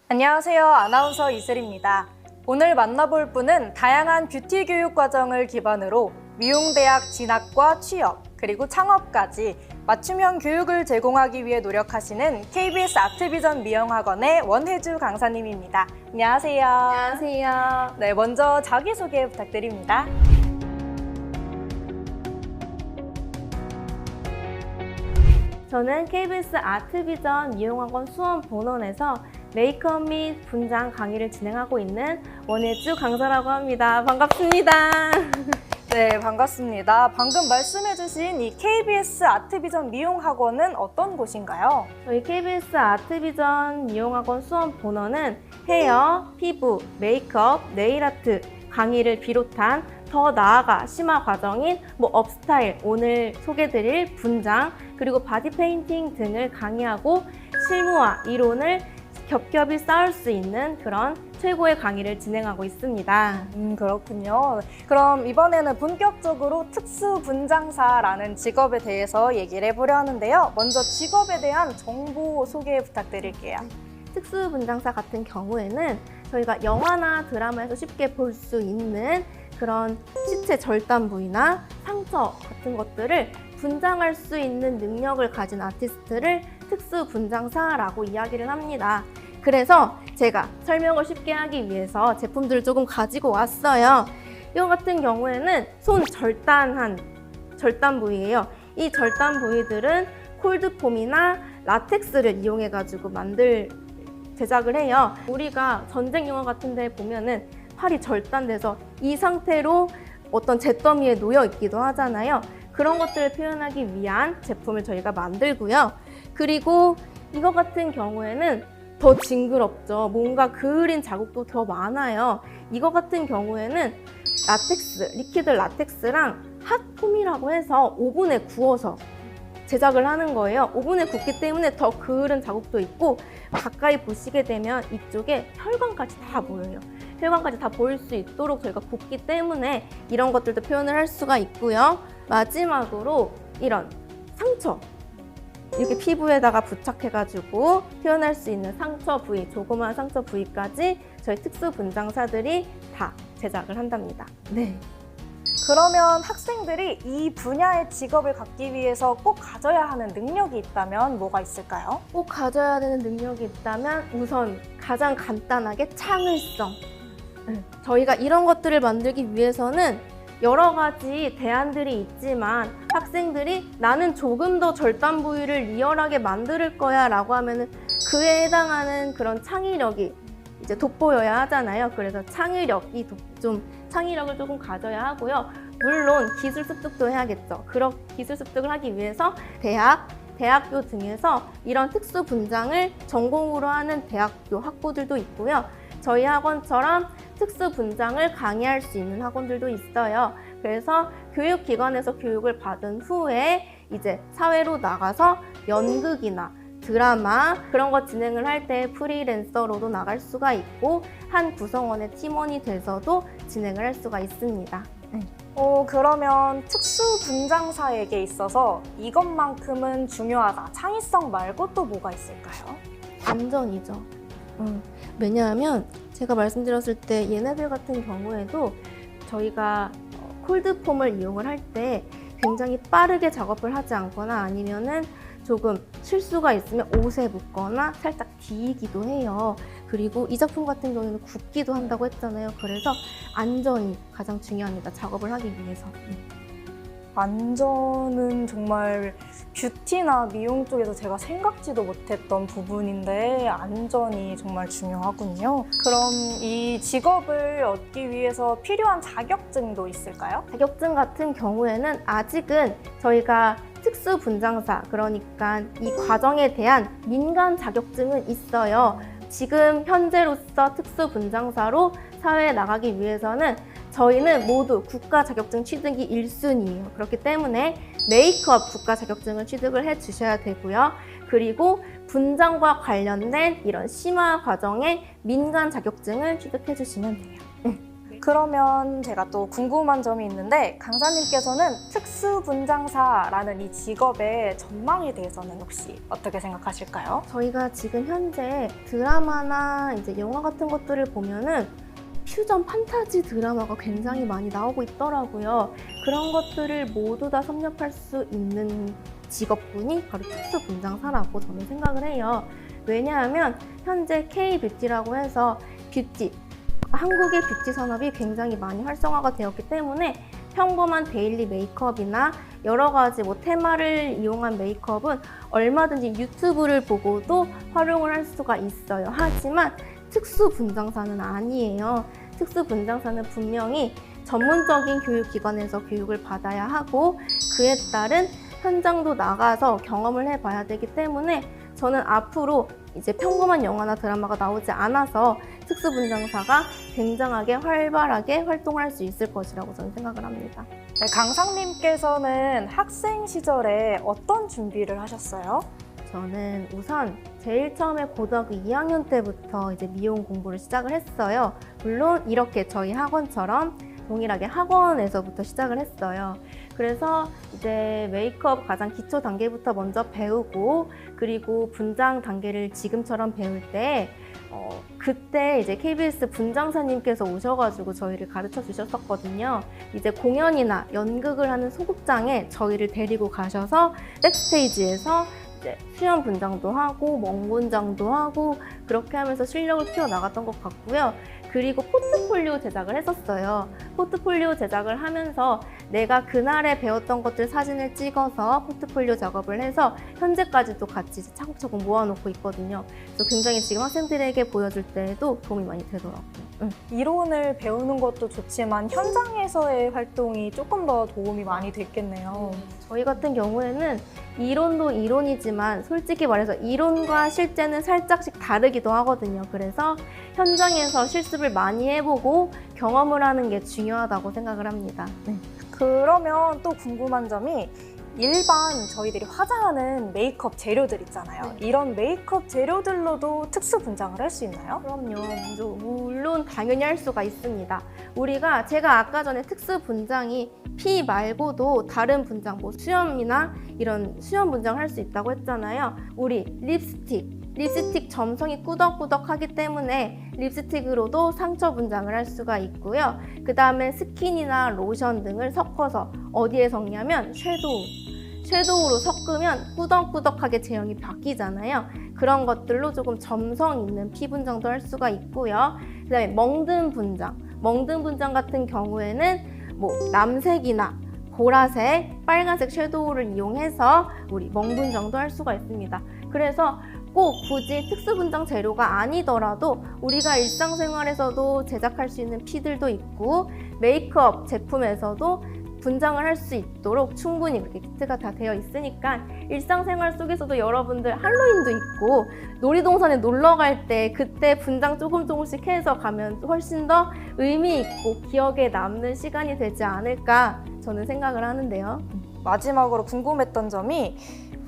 안녕하세요. 아나운서 이슬입니다. 오늘 만나볼 분은 다양한 뷰티 교육 과정을 기반으로 미용대학 진학과 취업, 그리고 창업까지 맞춤형 교육을 제공하기 위해 노력하시는 KBS 아트비전 미용학원의 원혜주 강사님입니다. 안녕하세요. 안녕하세요. 네, 먼저 자기소개 부탁드립니다. 저는 KBS 아트비전 미용학원 수원 본원에서 메이크업 및 분장 강의를 진행하고 있는 원혜주 강사라고 합니다. 반갑습니다. 네, 반갑습니다. 방금 말씀해주신 이 KBS 아트비전 미용학원은 어떤 곳인가요? 저희 KBS 아트비전 미용학원 수원 본원은 헤어, 피부, 메이크업, 네일아트 강의를 비롯한 더 나아가 심화 과정인 업스타일, 오늘 소개드릴 분장, 그리고 바디 페인팅 등을 강의하고 실무와 이론을 겹겹이 쌓을 수 있는 그런 최고의 강의를 진행하고 있습니다. 그렇군요. 그럼 이번에는 본격적으로 특수분장사라는 직업에 대해서 얘기를 해보려 하는데요. 먼저 직업에 대한 정보 소개 부탁드릴게요. 특수분장사 같은 경우에는 저희가 영화나 드라마에서 쉽게 볼 수 있는 그런 시체 절단 부위나 상처 같은 것들을 분장할 수 있는 능력을 가진 아티스트를 특수분장사라고 이야기를 합니다. 그래서 제가 설명을 쉽게 하기 위해서 제품들을 조금 가지고 왔어요. 이거 같은 경우에는 손 절단 부위예요. 이 절단 부위들은 콜드폼이나 라텍스를 이용해가지고 제작을 해요. 우리가 전쟁 영화 같은 데 보면은 팔이 절단돼서 이 상태로 어떤 잿더미에 놓여 있기도 하잖아요. 그런 것들을 표현하기 위한 제품을 저희가 만들고요. 그리고 이거 같은 경우에는 더 징그럽죠. 뭔가 그을린 자국도 더 많아요. 이거 같은 경우에는 리퀴드 라텍스랑 핫폼이라고 해서 오븐에 구워서 제작을 하는 거예요. 오븐에 굽기 때문에 더 그을은 자국도 있고, 가까이 보시게 되면 이쪽에 혈관까지 다 보여요. 혈관까지 다 보일 수 있도록 저희가 굽기 때문에 이런 것들도 표현을 할 수가 있고요. 마지막으로 이런 상처, 이렇게 피부에다가 부착해가지고 표현할 수 있는 상처 부위, 조그마한 상처 부위까지 저희 특수분장사들이 다 제작을 한답니다. 네. 그러면 학생들이 이 분야의 직업을 갖기 위해서 꼭 가져야 하는 능력이 있다면 뭐가 있을까요? 꼭 가져야 되는 능력이 있다면 우선 가장 간단하게 창의성. 저희가 이런 것들을 만들기 위해서는 여러 가지 대안들이 있지만 학생들이 나는 조금 더 절단 부위를 리얼하게 만들 거야 라고 하면은 그에 해당하는 그런 창의력이 이제 돋보여야 하잖아요. 그래서 창의력을 조금 가져야 하고요. 물론 기술 습득도 해야겠죠. 그런 기술 습득을 하기 위해서 대학교 등에서 이런 특수 분장을 전공으로 하는 대학교 학부들도 있고요. 저희 학원처럼 특수 분장을 강의할 수 있는 학원들도 있어요. 그래서 교육기관에서 교육을 받은 후에 이제 사회로 나가서 연극이나 드라마 그런 거 진행을 할 때 프리랜서로도 나갈 수가 있고, 한 구성원의 팀원이 돼서도 진행을 할 수가 있습니다. 그러면 특수분장사에게 있어서 이것만큼은 중요하다. 창의성 말고 또 뭐가 있을까요? 안전이죠. 왜냐하면 제가 말씀드렸을 때 얘네들 같은 경우에도 저희가 콜드폼을 이용을 할 때 굉장히 빠르게 작업을 하지 않거나 아니면은 조금 실수가 있으면 옷에 묻거나 살짝 뒤이기도 해요. 그리고 이 작품 같은 경우에는 굽기도 한다고 했잖아요. 그래서 안전이 가장 중요합니다. 작업을 하기 위해서. 안전은 정말 뷰티나 미용 쪽에서 제가 생각지도 못했던 부분인데 안전이 정말 중요하군요. 그럼 이 직업을 얻기 위해서 필요한 자격증도 있을까요? 자격증 같은 경우에는 아직은 저희가 특수분장사, 그러니까 이 과정에 대한 민간 자격증은 있어요. 지금 현재로서 특수분장사로 사회에 나가기 위해서는 저희는 모두 국가 자격증 취득이 1순위예요. 그렇기 때문에 메이크업 국가 자격증을 취득을 해 주셔야 되고요. 그리고 분장과 관련된 이런 심화 과정의 민간 자격증을 취득해 주시면 돼요. 그러면 제가 또 궁금한 점이 있는데 강사님께서는 특수분장사라는 이 직업의 전망에 대해서는 혹시 어떻게 생각하실까요? 저희가 지금 현재 드라마나 이제 영화 같은 것들을 보면은 퓨전 판타지 드라마가 굉장히 많이 나오고 있더라고요. 그런 것들을 모두 다 섭렵할 수 있는 직업군이 바로 특수분장사라고 저는 생각을 해요. 왜냐하면 현재 K-뷰티라고 해서 뷰티, 한국의 뷰티 산업이 굉장히 많이 활성화가 되었기 때문에 평범한 데일리 메이크업이나 여러 가지 테마를 이용한 메이크업은 얼마든지 유튜브를 보고도 활용을 할 수가 있어요. 하지만 특수 분장사는 아니에요. 특수 분장사는 분명히 전문적인 교육기관에서 교육을 받아야 하고 그에 따른 현장도 나가서 경험을 해봐야 되기 때문에 저는 앞으로 이제 평범한 영화나 드라마가 나오지 않아서 특수 분장사가 굉장하게 활발하게 활동할 수 있을 것이라고 저는 생각을 합니다. 네, 강사님께서는 학생 시절에 어떤 준비를 하셨어요? 저는 우선 제일 처음에 고등학교 2학년 때부터 이제 미용 공부를 시작을 했어요. 물론 이렇게 저희 학원처럼 동일하게 학원에서부터 시작을 했어요. 그래서 이제 메이크업 가장 기초 단계부터 먼저 배우고 그리고 분장 단계를 지금처럼 배울 때 그때 이제 KBS 분장사님께서 오셔가지고 저희를 가르쳐 주셨었거든요. 이제 공연이나 연극을 하는 소극장에 저희를 데리고 가셔서 백스테이지에서 이제 수연 분장도 하고 멍 분장도 하고 그렇게 하면서 실력을 키워 나갔던 것 같고요. 그리고 포트폴리오 제작을 했었어요. 포트폴리오 제작을 하면서 내가 그날에 배웠던 것들 사진을 찍어서 포트폴리오 작업을 해서 현재까지도 같이 차곡차곡 모아놓고 있거든요. 그래서 굉장히 지금 학생들에게 보여줄 때에도 도움이 많이 되더라고요. 이론을 배우는 것도 좋지만 현장에서의 활동이 조금 더 도움이 많이 됐겠네요. 저희 같은 경우에는 이론도 이론이지만 솔직히 말해서 이론과 실제는 살짝씩 다르기도 하거든요. 그래서 현장에서 실습을 많이 해보고 경험을 하는 게 중요하다고 생각을 합니다. 그러면 또 궁금한 점이 일반 저희들이 화장하는 메이크업 재료들 있잖아요. 이런 메이크업 재료들로도 특수 분장을 할 수 있나요? 그럼요. 물론 당연히 할 수가 있습니다. 제가 아까 전에 특수 분장이 피 말고도 다른 분장, 수염이나 이런 수염 분장을 할 수 있다고 했잖아요. 우리 립스틱 점성이 꾸덕꾸덕하기 때문에 립스틱으로도 상처 분장을 할 수가 있고요. 그 다음에 스킨이나 로션 등을 섞어서 어디에 섞냐면 섀도우로 섞으면 꾸덕꾸덕하게 제형이 바뀌잖아요. 그런 것들로 조금 점성 있는 피 분장도 할 수가 있고요. 그 다음에 멍든 분장 같은 경우에는 남색이나 보라색, 빨간색 섀도우를 이용해서 우리 멍분장도 할 수가 있습니다. 그래서 꼭 굳이 특수분장 재료가 아니더라도 우리가 일상생활에서도 제작할 수 있는 피들도 있고 메이크업 제품에서도 분장을 할 수 있도록 충분히 그렇게 키트가 다 되어 있으니까 일상생활 속에서도 여러분들 할로윈도 있고 놀이동산에 놀러 갈 때 그때 분장 조금씩 해서 가면 훨씬 더 의미 있고 기억에 남는 시간이 되지 않을까 저는 생각을 하는데요. 마지막으로 궁금했던 점이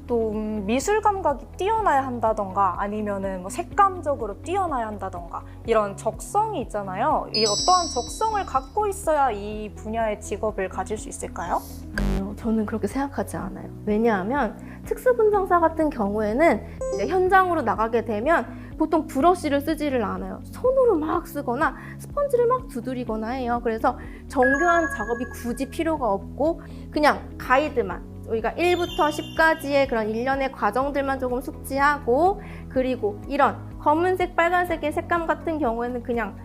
또 미술 감각이 뛰어나야 한다던가 아니면은 색감적으로 뛰어나야 한다던가 이런 적성이 있잖아요. 이 어떠한 적성을 갖고 있어야 이 분야의 직업을 가질 수 있을까요? 아니요, 저는 그렇게 생각하지 않아요. 왜냐하면 특수분장사 같은 경우에는 이제 현장으로 나가게 되면 보통 브러쉬를 쓰지를 않아요. 손으로 막 쓰거나 스펀지를 막 두드리거나 해요. 그래서 정교한 작업이 굳이 필요가 없고 그냥 가이드만 우리가 1부터 10까지의 그런 일련의 과정들만 조금 숙지하고 그리고 이런 검은색, 빨간색의 색감 같은 경우에는 그냥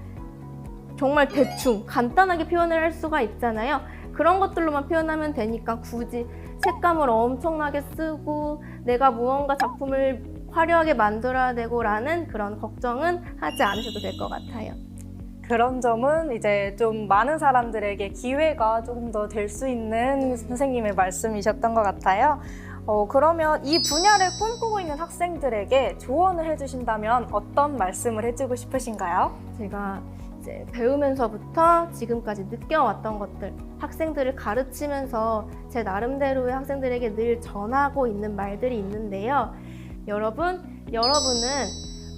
정말 대충 간단하게 표현을 할 수가 있잖아요. 그런 것들로만 표현하면 되니까 굳이 색감을 엄청나게 쓰고 내가 무언가 작품을 화려하게 만들어야 되고 라는 그런 걱정은 하지 않으셔도 될 것 같아요. 그런 점은 이제 좀 많은 사람들에게 기회가 조금 더 될 수 있는 선생님의 말씀이셨던 것 같아요. 그러면 이 분야를 꿈꾸고 있는 학생들에게 조언을 해주신다면 어떤 말씀을 해주고 싶으신가요? 제가 이제 배우면서부터 지금까지 느껴왔던 것들, 학생들을 가르치면서 제 나름대로의 학생들에게 늘 전하고 있는 말들이 있는데요. 여러분은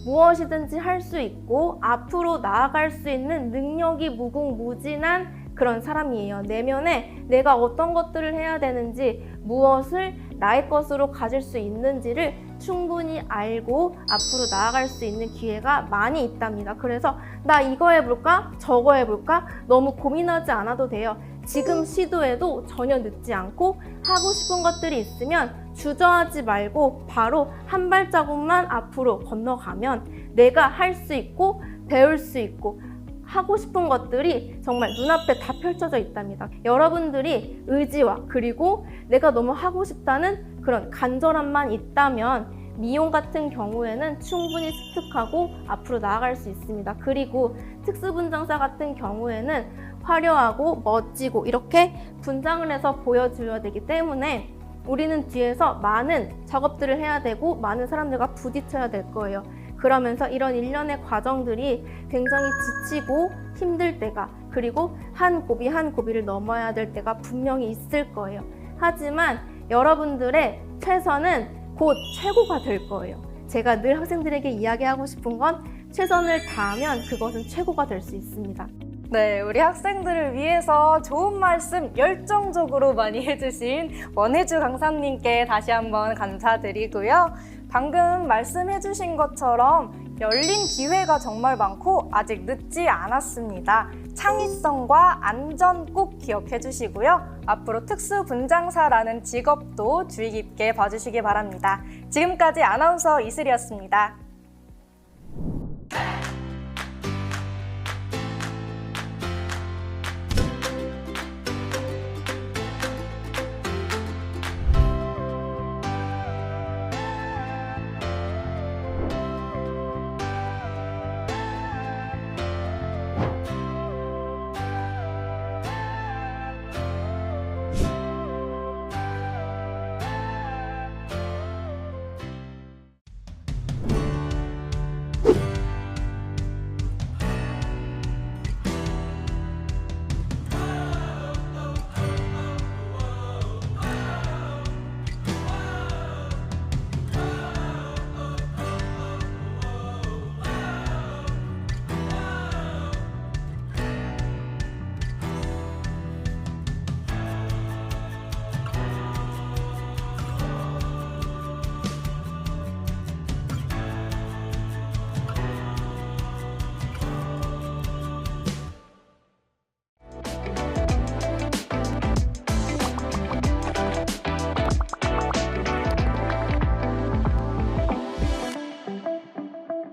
무엇이든지 할 수 있고 앞으로 나아갈 수 있는 능력이 무궁무진한 그런 사람이에요. 내면에 내가 어떤 것들을 해야 되는지, 무엇을 나의 것으로 가질 수 있는지를 충분히 알고 앞으로 나아갈 수 있는 기회가 많이 있답니다. 그래서 나 이거 해볼까? 저거 해볼까? 너무 고민하지 않아도 돼요. 지금 시도해도 전혀 늦지 않고 하고 싶은 것들이 있으면 주저하지 말고 바로 한 발자국만 앞으로 건너가면 내가 할 수 있고 배울 수 있고 하고 싶은 것들이 정말 눈앞에 다 펼쳐져 있답니다. 여러분들이 의지와 그리고 내가 너무 하고 싶다는 그런 간절함만 있다면 미용 같은 경우에는 충분히 습득하고 앞으로 나아갈 수 있습니다. 그리고 특수분장사 같은 경우에는 화려하고 멋지고 이렇게 분장을 해서 보여줘야 되기 때문에 우리는 뒤에서 많은 작업들을 해야 되고 많은 사람들과 부딪혀야 될 거예요. 그러면서 이런 일련의 과정들이 굉장히 지치고 힘들 때가, 그리고 한 고비 한 고비를 넘어야 될 때가 분명히 있을 거예요. 하지만 여러분들의 최선은 곧 최고가 될 거예요. 제가 늘 학생들에게 이야기하고 싶은 건 최선을 다하면 그것은 최고가 될 수 있습니다. 네, 우리 학생들을 위해서 좋은 말씀 열정적으로 많이 해주신 원혜주 강사님께 다시 한번 감사드리고요. 방금 말씀해주신 것처럼 열린 기회가 정말 많고 아직 늦지 않았습니다. 창의성과 안전 꼭 기억해 주시고요. 앞으로 특수분장사라는 직업도 주의 깊게 봐주시기 바랍니다. 지금까지 아나운서 이슬이었습니다.